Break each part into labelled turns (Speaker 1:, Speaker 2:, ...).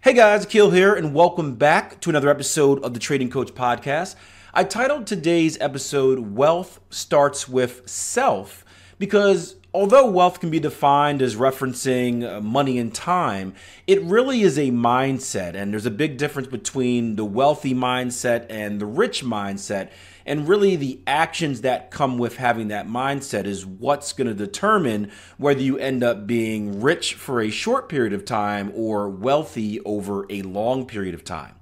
Speaker 1: Hey guys, Akil here, and welcome back to another episode of the Trading Coach Podcast. I titled today's episode, Wealth Starts with Self, because although wealth can be defined as referencing money and time, it really is a mindset, and there's a big difference between the wealthy mindset and the rich mindset. And really the actions that come with having that mindset is what's going to determine whether you end up being rich for a short period of time or wealthy over a long period of time.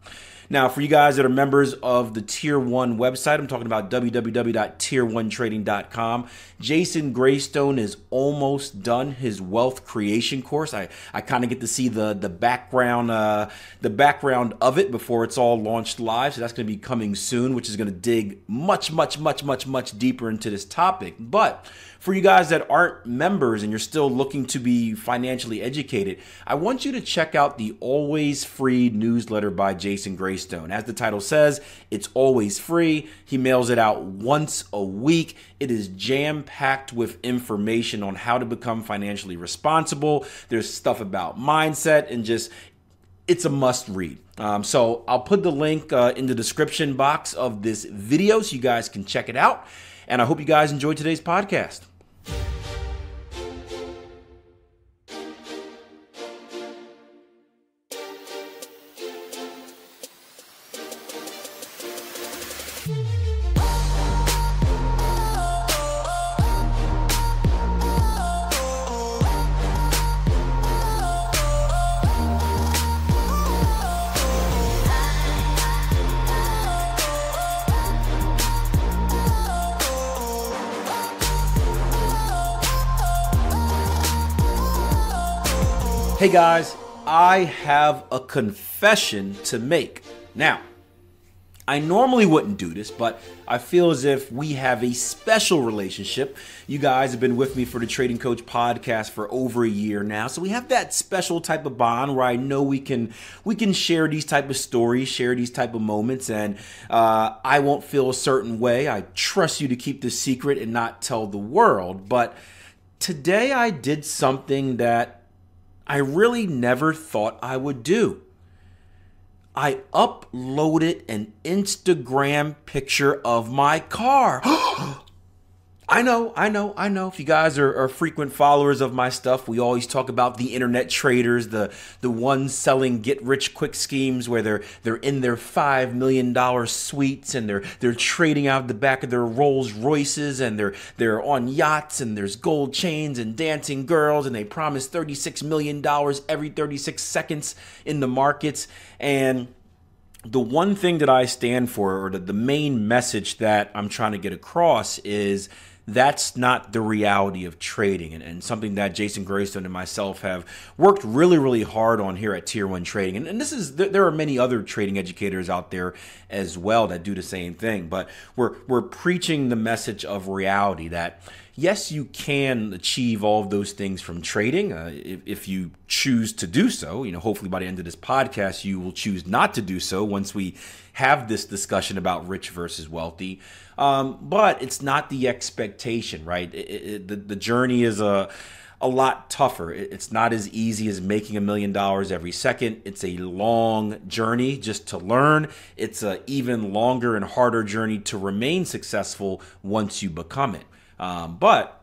Speaker 1: Now, for you guys that are members of the Tier 1 website, I'm talking about www.tier1trading.com. Jason Graystone is almost done his wealth creation course. I kind of get to see the background of it before it's all launched live. So that's going to be coming soon, which is going to dig much deeper into this topic. But for you guys that aren't members and you're still looking to be financially educated, I want you to check out the Always Free newsletter by Jason Graystone. As the title says, it's always free. He mails it out once a week. It is jam-packed with information on how to become financially responsible. There's stuff about mindset and just it's a must read. So I'll put the link in the description box of this video so you guys can check it out. And I hope you guys enjoyed today's podcast. Hey guys, I have a confession to make. Now, I normally wouldn't do this, but I feel as if we have a special relationship. You guys have been with me for the Trading Coach Podcast for over a year now, so we have that special type of bond where I know we can share these type of stories, share these type of moments, and I won't feel a certain way. I trust you to keep this secret and not tell the world, but today I did something that I really never thought I would do. I uploaded an Instagram picture of my car. I know. If you guys are frequent followers of my stuff, we always talk about the internet traders, the ones selling get rich quick schemes where they're in their $5 million suites and they're trading out the back of their Rolls Royces and they're on yachts and there's gold chains and dancing girls and they promise $36 million every 36 seconds in the markets. And the one thing that I stand for, or the main message that I'm trying to get across, is that's not the reality of trading, and something that Jason Graystone and myself have worked really hard on here at Tier 1 Trading. And there are many other trading educators out there as well that do the same thing. But we're preaching the message of reality that yes, you can achieve all of those things from trading if you choose to do so. You know, hopefully by the end of this podcast, you will choose not to do so once we have this discussion about rich versus wealthy. But it's not the expectation, right? The journey is a lot tougher. It's not as easy as making $1 million every second. It's a long journey just to learn. It's an even longer and harder journey to remain successful once you become it. But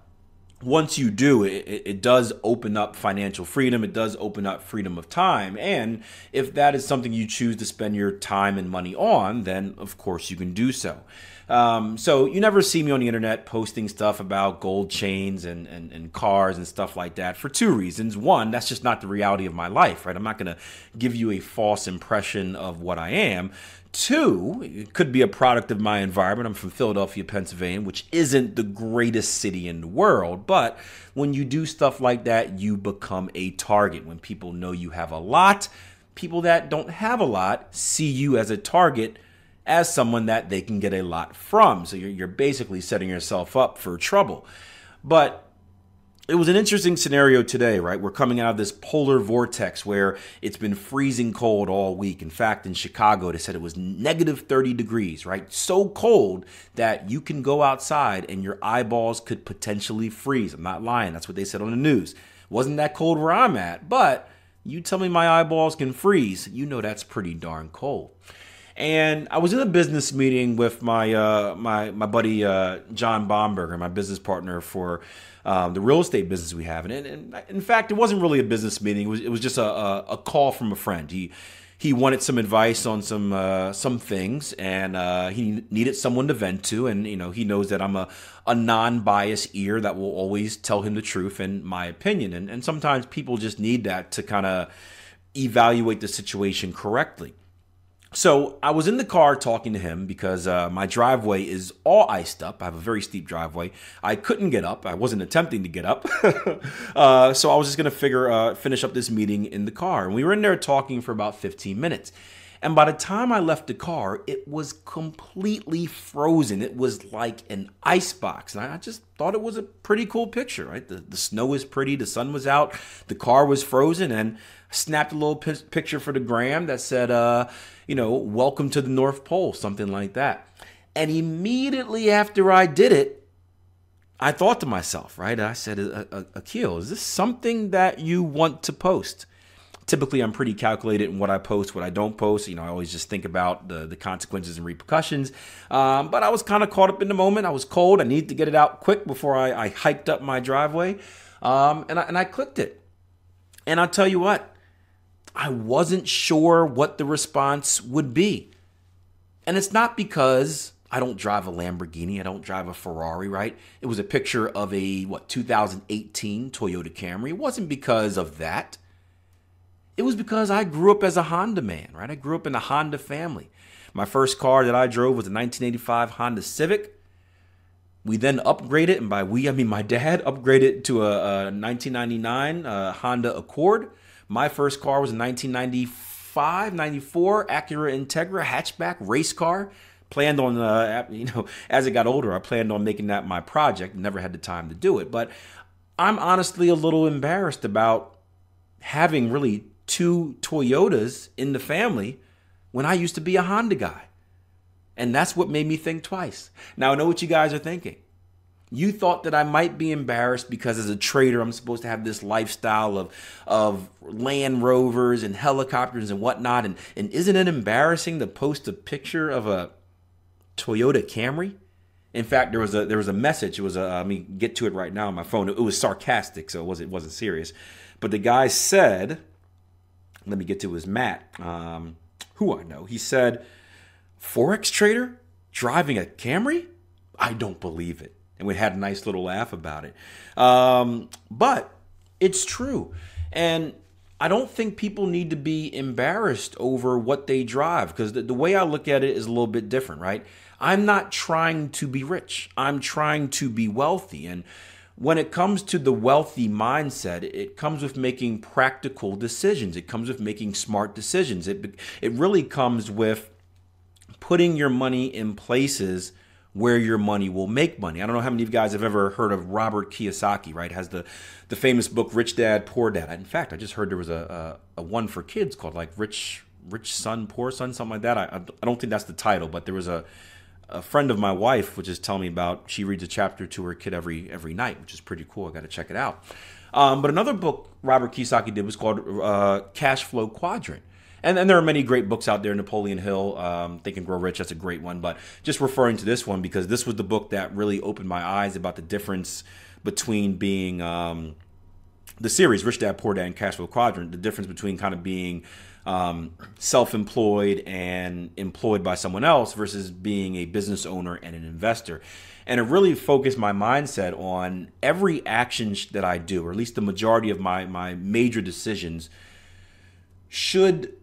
Speaker 1: once you do, it does open up financial freedom. It does open up freedom of time. And if that is something you choose to spend your time and money on, then of course you can do so. So you never see me on the internet posting stuff about gold chains and cars and stuff like that for two reasons. One, that's just not the reality of my life, right? I'm not going to give you a false impression of what I am. Two, it could be a product of my environment. I'm from Philadelphia, Pennsylvania, which isn't the greatest city in the world. But when you do stuff like that, you become a target. When people know you have a lot, people that don't have a lot see you as a target, as someone that they can get a lot from. So you're basically setting yourself up for trouble. But it was an interesting scenario today, right? We're coming out of this polar vortex where it's been freezing cold all week. In fact, in Chicago, they said it was negative 30 degrees, right? So cold that you can go outside and your eyeballs could potentially freeze. I'm not lying. That's what they said on the news. It wasn't that cold where I'm at, but You tell me my eyeballs can freeze. You know that's pretty darn cold. And I was in a business meeting with my buddy John Bomberger, my business partner for the real estate business we have. And in fact, it wasn't really a business meeting. It was just a call from a friend. He wanted some advice on some things, and he needed someone to vent to. And he knows that I'm a non-biased ear that will always tell him the truth and my opinion. And sometimes people just need that to kind of evaluate the situation correctly. So I was in the car talking to him because my driveway is all iced up. I have a very steep driveway. I couldn't get up. I wasn't attempting to get up. So I was just going to finish up this meeting in the car. And we were in there talking for about 15 minutes. And by the time I left the car, it was completely frozen. It was like an ice box. And I just thought it was a pretty cool picture, right? The snow was pretty. The sun was out. The car was frozen. And I snapped a little picture for the gram that said, welcome to the North Pole, something like that. And immediately after I did it, I thought to myself, right? I said, Akil, is this something that you want to post? Typically, I'm pretty calculated in what I post, what I don't post. I always just think about the consequences and repercussions. But I was kind of caught up in the moment. I was cold. I needed to get it out quick before I hiked up my driveway. And I clicked it. And I'll tell you what, I wasn't sure what the response would be. And it's not because I don't drive a Lamborghini. I don't drive a Ferrari, right? It was a picture of a, 2018 Toyota Camry. It wasn't because of that. It was because I grew up as a Honda man, right? I grew up in a Honda family. My first car that I drove was a 1985 Honda Civic. We then upgraded, and by we, I mean my dad, upgraded to a 1999 Honda Accord. My first car was a 1995, 94 Acura Integra hatchback race car. Planned on, as it got older, I planned on making that my project. Never had the time to do it. But I'm honestly a little embarrassed about having really two Toyotas in the family when I used to be a Honda guy. And that's what made me think twice. Now, I know what you guys are thinking. You thought that I might be embarrassed because as a trader, I'm supposed to have this lifestyle of Land Rovers and helicopters and whatnot. And isn't it embarrassing to post a picture of a Toyota Camry? In fact, there was a message. It was let me get to it right now on my phone. It was sarcastic, so it wasn't serious. But the guy said, let me get to his Matt, who I know. He said, Forex trader driving a Camry? I don't believe it. And we had a nice little laugh about it. But it's true. And I don't think people need to be embarrassed over what they drive, because the way I look at it is a little bit different, right? I'm not trying to be rich. I'm trying to be wealthy. And when it comes to the wealthy mindset, it comes with making practical decisions. It comes with making smart decisions. It really comes with putting your money in places where your money will make money. I don't know how many of you guys have ever heard of Robert Kiyosaki, right? Has the famous book, Rich Dad, Poor Dad. In fact, I just heard there was a one for kids called like Rich Son, Poor Son, something like that. I don't think that's the title, but there was a friend of my wife was just telling me about, she reads a chapter to her kid every night, which is pretty cool. I got to check it out. But another book Robert Kiyosaki did was called Cashflow Quadrant. And there are many great books out there. Napoleon Hill, Think and Grow Rich, that's a great one. But just referring to this one because this was the book that really opened my eyes about the difference between being the series Rich Dad, Poor Dad, and Cashflow Quadrant, the difference between kind of being self-employed and employed by someone else versus being a business owner and an investor. And it really focused my mindset on every action that I do, or at least the majority of my major decisions, should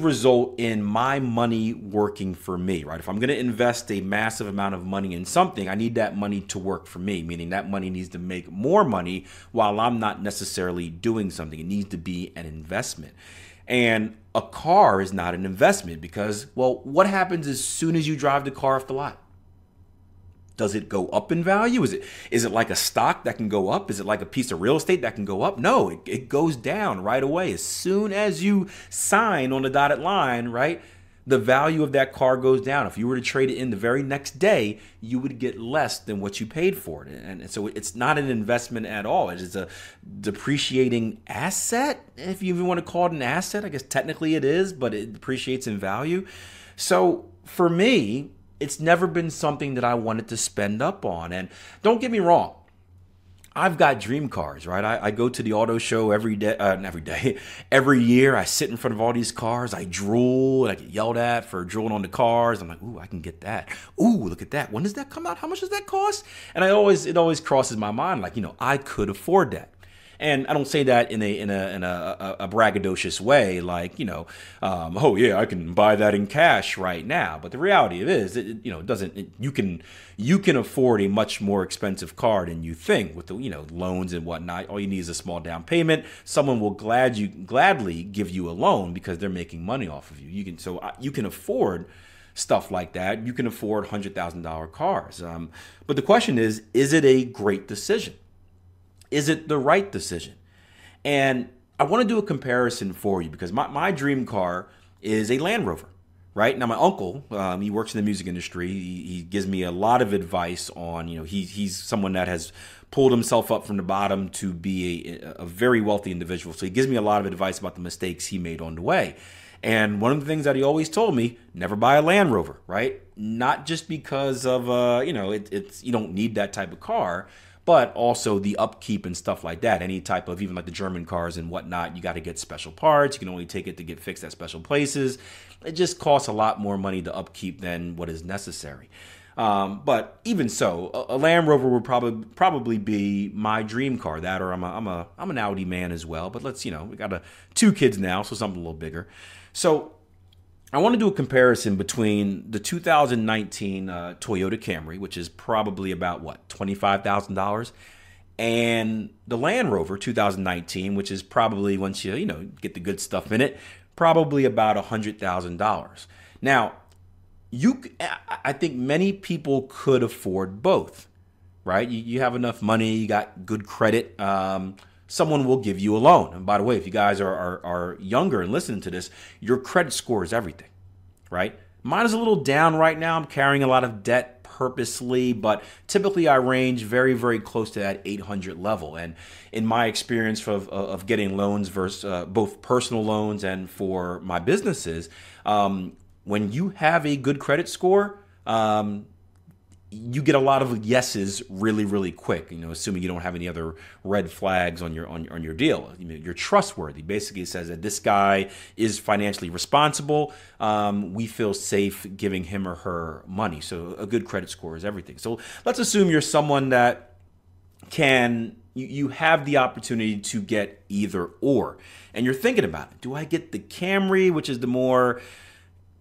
Speaker 1: result in my money working for me, right? If I'm going to invest a massive amount of money in something, I need that money to work for me, meaning that money needs to make more money while I'm not necessarily doing something. It needs to be an investment. And a car is not an investment because, well, what happens as soon as you drive the car off the lot? Does it go up in value? Is it like a stock that can go up? Is it like a piece of real estate that can go up? No, it goes down right away. As soon as you sign on the dotted line, right, the value of that car goes down. If you were to trade it in the very next day, you would get less than what you paid for it. And so it's not an investment at all. It is a depreciating asset, if you even want to call it an asset. I guess technically it is, but it depreciates in value. So for me, it's never been something that I wanted to spend up on. And don't get me wrong, I've got dream cars, right? I go to the auto show every day, every year. I sit in front of all these cars. I drool. I get yelled at for drooling on the cars. I'm like, ooh, I can get that. Ooh, look at that. When does that come out? How much does that cost? And it always crosses my mind, like, I could afford that. And I don't say that in a braggadocious way, like, oh yeah, I can buy that in cash right now. But the reality you can afford a much more expensive car than you think with the loans and whatnot. All you need is a small down payment. Someone will gladly give you a loan because they're making money off of you. You can afford stuff like that. You can afford $100,000 cars. But the question is it a great decision? Is it the right decision? And I want to do a comparison for you because my dream car is a Land Rover, right? Now, my uncle, he works in the music industry. He gives me a lot of advice on, he's someone that has pulled himself up from the bottom to be a very wealthy individual. So he gives me a lot of advice about the mistakes he made on the way. And one of the things that he always told me, never buy a Land Rover, right? Not just because of, you don't need that type of car, but also the upkeep and stuff like that. Any type of, even like the German cars and whatnot, you got to get special parts. You can only take it to get fixed at special places. It just costs a lot more money to upkeep than what is necessary. But even so, a Land Rover would probably be my dream car. That, or I'm an Audi man as well. But let's, we got 2 kids now, so something a little bigger. So I want to do a comparison between the 2019 Toyota Camry, which is probably about $25,000, and the Land Rover 2019, which is probably, once you get the good stuff in it, probably about $100,000. Now, I think many people could afford both, right? You have enough money, you got good credit. Someone will give you a loan. And by the way, if you guys are younger and listening to this, your credit score is everything, right? Mine is a little down right now. I'm carrying a lot of debt purposely, but typically I range very, very close to that 800 level. And in my experience of getting loans versus both personal loans and for my businesses, when you have a good credit score, you get a lot of yeses really, really quick, assuming you don't have any other red flags on your deal. You're trustworthy. Basically, it says that this guy is financially responsible. We feel safe giving him or her money. So a good credit score is everything. So let's assume you're someone that you have the opportunity to get either or. And you're thinking about it. Do I get the Camry, which is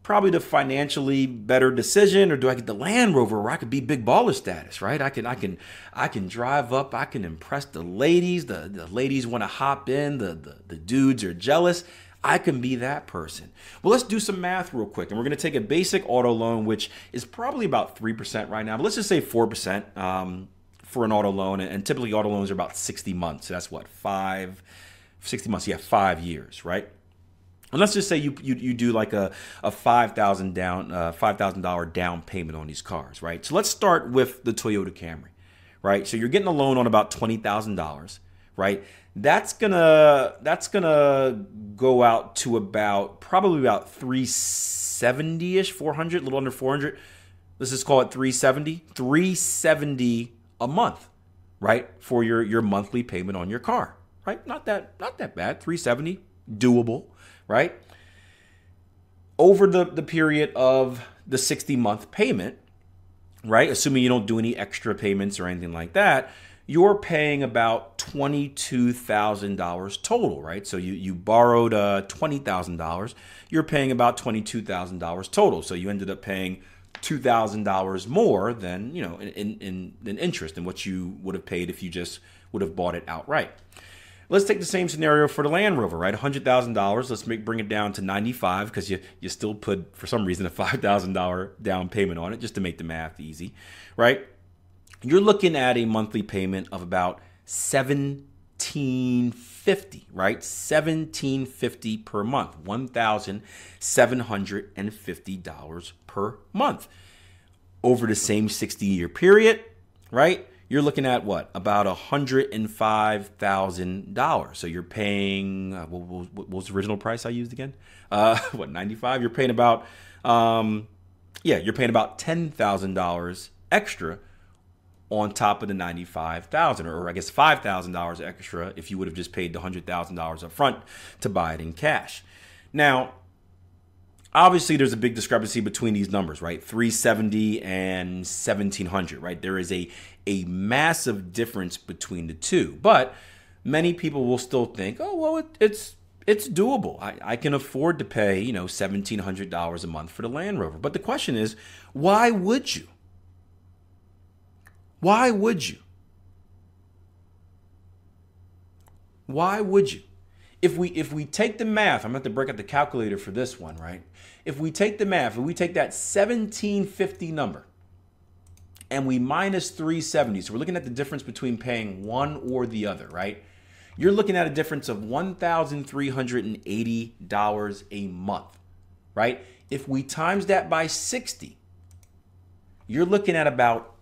Speaker 1: probably the financially better decision, or do I get the Land Rover where I could be big baller status, right? I can drive up, I can impress the ladies, the ladies want to hop in, the dudes are jealous. I can be that person. Well, let's do some math real quick, and we're going to take a basic auto loan, which is probably about 3% right now, but let's just say 4% for an auto loan, and typically auto loans are about 60 months. So that's what, 60 months, 5 years, right? And let's just say you do like a $5,000 down payment on these cars, right? So let's start with the Toyota Camry, right? So you're getting a loan on about $20,000, right? That's gonna go out to probably about 370-ish, 400, a little under 400. Let's just call it 370 a month, right? For your monthly payment on your car, right? Not that bad, 370, doable. Right? Over the period of the 60-month payment, right? Assuming you don't do any extra payments or anything like that, you're paying about $22,000 total, right? So you borrowed $20,000, you're paying about $22,000 total. So you ended up paying $2,000 more than in interest than what you would have paid if you just would have bought it outright. Let's take the same scenario for the Land Rover, right? $100,000. Let's bring it down to 95 because you still put, for some reason, a $5,000 down payment on it just to make the math easy, right? You're looking at a monthly payment of about $7 1750, right? 1750 per month, $1,750 per month. Over the same 60-year period, right? You're looking at what? About $105,000. So you're paying, what was the original price I used again? 95? You're paying about, you're paying about $10,000 extra on top of the $95,000, or I guess $5,000 extra if you would have just paid the $100,000 up front to buy it in cash. Now, obviously, there's a big discrepancy between these numbers, right? 370 and 1700, right? There is a massive difference between the two. But many people will still think, oh, well, it's doable. I can afford to pay, $1,700 a month for the Land Rover. But the question is, why would you? Why would you? Why would you? If we take the math, I'm going to have to break out the calculator for this one, right? If we take the math, if we take that 1750 number and we minus 370, so we're looking at the difference between paying one or the other, right? You're looking at a difference of $1,380 a month, right? If we times that by 60, you're looking at about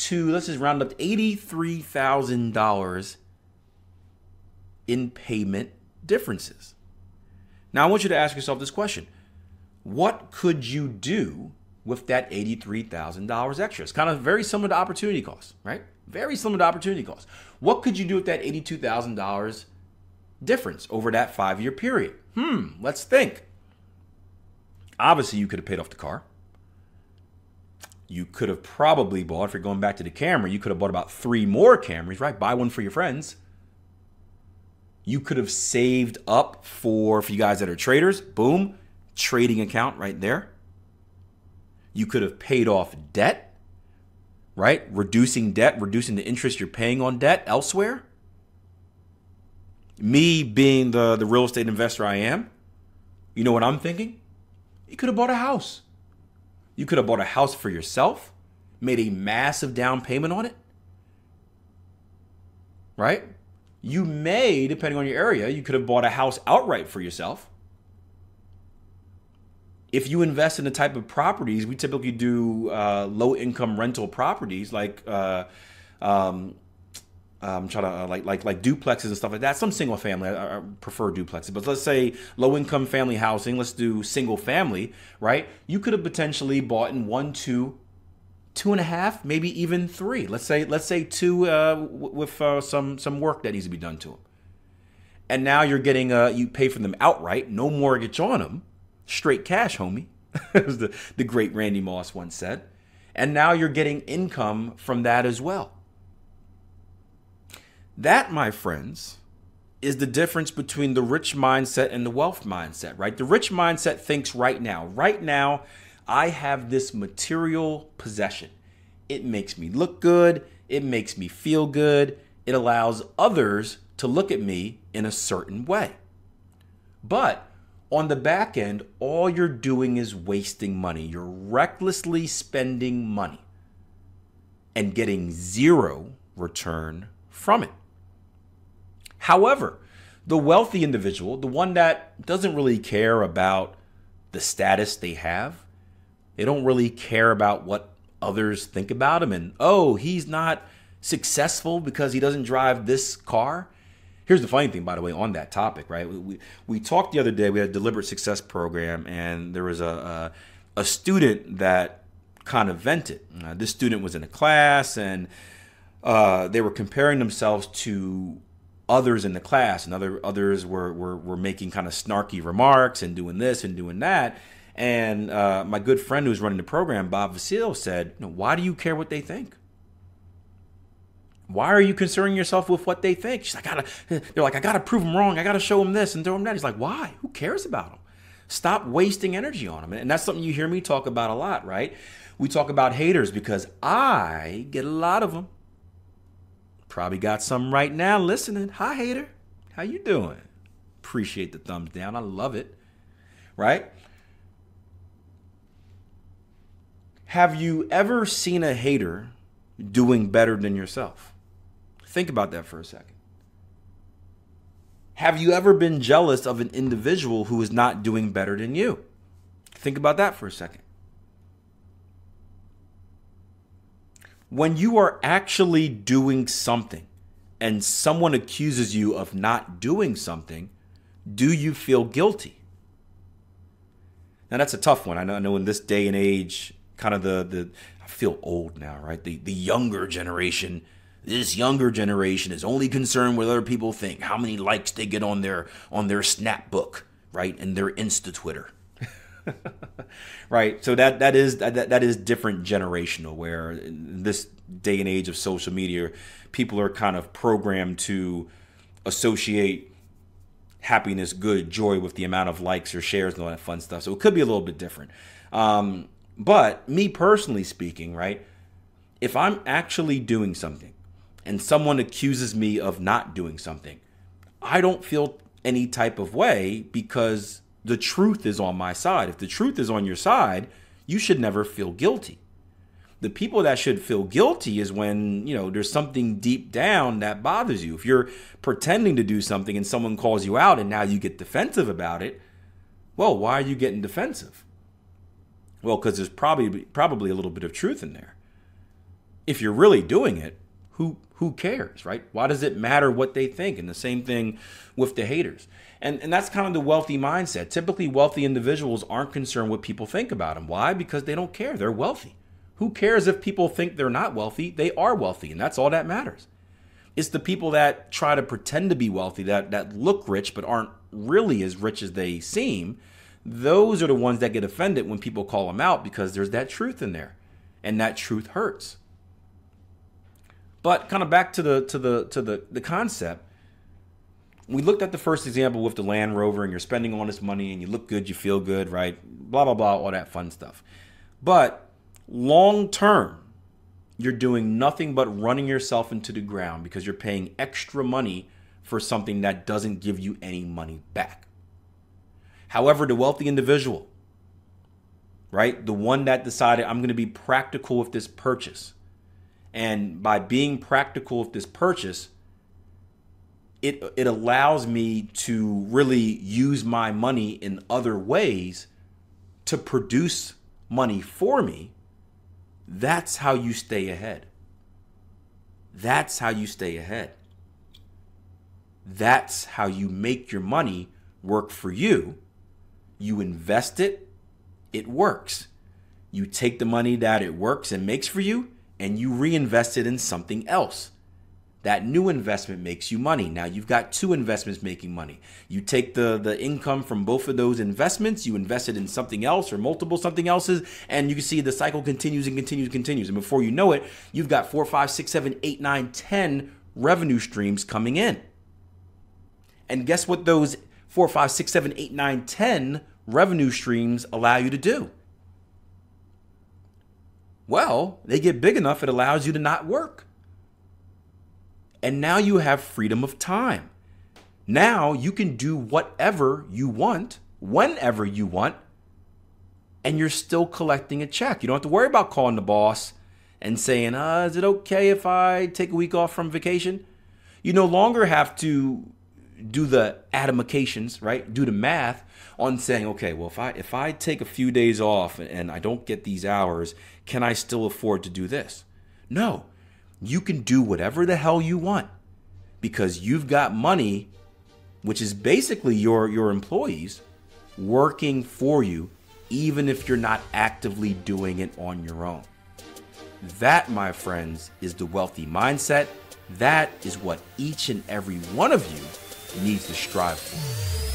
Speaker 1: let's just round up to $83,000 in payment differences. Now, I want you to ask yourself this question. What could you do with that $83,000 extra? It's kind of very similar to opportunity costs, right? Very similar to opportunity costs. What could you do with that $82,000 difference over that 5-year period? Let's think. Obviously, you could have paid off the car. You could have probably bought, if you're going back to the Camry, you could have bought about 3 more Camrys, right? Buy one for your friends. You could have saved up for you guys that are traders, boom, trading account right there. You could have paid off debt, right? Reducing debt, reducing the interest you're paying on debt elsewhere. Me being the real estate investor I am, you know what I'm thinking? You could have bought a house. You could have bought a house for yourself, made a massive down payment on it, right? You may, depending on your area, you could have bought a house outright for yourself. If you invest in the type of properties, we typically do low-income rental properties like like duplexes and stuff like that. Some single family, I prefer duplexes, but let's say low-income family housing. Let's do single family, right? You could have potentially bought in 1, 2, 2.5, maybe even 3. Let's say 2 with some work that needs to be done to them. And now you're getting you pay for them outright, no mortgage on them, straight cash, homie, as the great Randy Moss once said. And now you're getting income from that as well. That, my friends, is the difference between the rich mindset and the wealth mindset, right? The rich mindset thinks right now. Right now, I have this material possession. It makes me look good. It makes me feel good. It allows others to look at me in a certain way. But on the back end, all you're doing is wasting money. You're recklessly spending money and getting zero return from it. However, the wealthy individual, the one that doesn't really care about the status they have, they don't really care about what others think about him, and he's not successful because he doesn't drive this car. Here's the funny thing, by the way, on that topic, right? We talked the other day, we had a deliberate success program, and there was a student that kind of vented. This student was in a class, and they were comparing themselves to others in the class, and others were making kind of snarky remarks and doing this and doing that. And my good friend who's running the program, Bob Vasile, said, why do you care what they think? Why are you concerning yourself with what they think? They're like, I gotta prove them wrong. I gotta show them this and show them that. He's like, why? Who cares about them? Stop wasting energy on them. And that's something you hear me talk about a lot, right? We talk about haters because I get a lot of them. Probably got some right now listening. Hi, hater. How you doing? Appreciate the thumbs down. I love it. Right? Have you ever seen a hater doing better than yourself? Think about that for a second. Have you ever been jealous of an individual who is not doing better than you? Think about that for a second. When you are actually doing something and someone accuses you of not doing something, do you feel guilty? Now that's a tough one. I know in this day and age, kind of I feel old now, right? The younger generation, this younger generation is only concerned with what other people think, how many likes they get on their Snapbook, right? And their Insta Twitter. Right. So that is different generational, where in this day and age of social media, people are kind of programmed to associate happiness, good, joy with the amount of likes or shares and all that fun stuff. So it could be a little bit different. But me personally speaking, right, if I'm actually doing something and someone accuses me of not doing something, I don't feel any type of way, because the truth is on my side. If the truth is on your side, you should never feel guilty. The people that should feel guilty is when, there's something deep down that bothers you. If you're pretending to do something and someone calls you out and now you get defensive about it, well, why are you getting defensive? Well, because there's probably a little bit of truth in there. If you're really doing it, who cares, right? Why does it matter what they think? And the same thing with the haters. And that's kind of the wealthy mindset. Typically, wealthy individuals aren't concerned what people think about them. Why? Because they don't care. They're wealthy. Who cares if people think they're not wealthy? They are wealthy, and that's all that matters. It's the people that try to pretend to be wealthy, that look rich but aren't really as rich as they seem. Those are the ones that get offended when people call them out, because there's that truth in there, and that truth hurts. But kind of back to the concept. We looked at the first example with the Land Rover, and you're spending all this money and you look good, you feel good, right? Blah, blah, blah, all that fun stuff. But long term, you're doing nothing but running yourself into the ground, because you're paying extra money for something that doesn't give you any money back. However, the wealthy individual, right? The one that decided, I'm going to be practical with this purchase. And by being practical with this purchase, it allows me to really use my money in other ways to produce money for me. That's how you stay ahead. That's how you stay ahead. That's how you make your money work for you. You invest it, it works. You take the money that it works and makes for you, and you reinvest it in something else. That new investment makes you money. Now you've got two investments making money. You take the income from both of those investments, you invest it in something else or multiple something else's, and you can see the cycle continues and continues and continues. And before you know it, you've got 4, 5, 6, 7, 8, 9, 10 revenue streams coming in. And guess what those 4, 5, 6, 7, 8, 9, 10 revenue streams allow you to do? Well, they get big enough, it allows you to not work. And now you have freedom of time. Now you can do whatever you want, whenever you want, and you're still collecting a check. You don't have to worry about calling the boss and saying, is it okay if I take a week off from vacation? You no longer have to do the atomications, right? Do the math on saying, okay, well, if I take a few days off and I don't get these hours, can I still afford to do this? No. You can do whatever the hell you want, because you've got money, which is basically your employees, working for you, even if you're not actively doing it on your own. That, my friends, is the wealthy mindset. That is what each and every one of you needs to strive for.